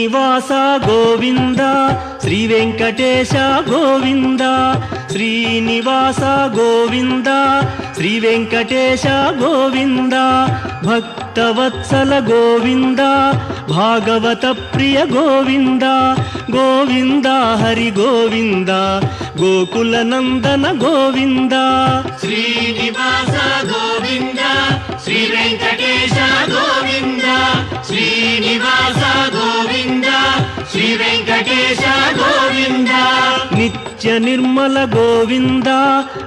శ్రీనివాస గోవింద శ్రీ వెంకటేశ గోవింద శ్రీనివాస గోవింద శ్రీ వెంకటేశ గోవింద భక్తవత్సల గోవింద భాగవత ప్రియ గోవింద గోవింద హరి గోవింద గోకుల నందన గోవింద శ్రీనివాస గోవింద శ్రీ వెంకటేశ గోవింద శ్రీనివాస గోవింద శ్రీ వెంకటేశ గోవింద నిత్య నిర్మల గోవింద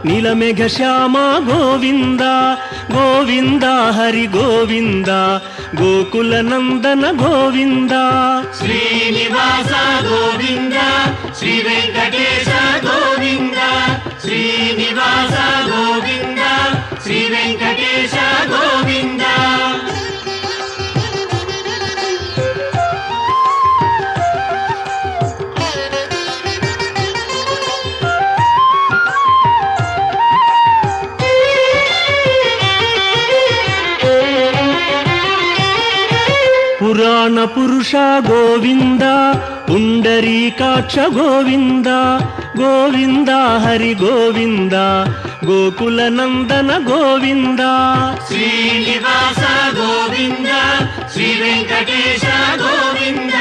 నీలమేఘ శ్యామ గోవింద గోవింద హరి గోవింద గోకుల నందన గోవింద శ్రీనివాస గోవింద శ్రీ వెంకటేశ గోవింద శ్రీనివాస గోవింద శ్రీ వెంకటేశ గోవింద పురాణ పురుష గోవింద పుండరీకాక్ష గోవింద గోవింద హరి గోవింద గోకుల నందన గోవింద శ్రీనివాస గోవింద శ్రీ వెంకటేశ గోవింద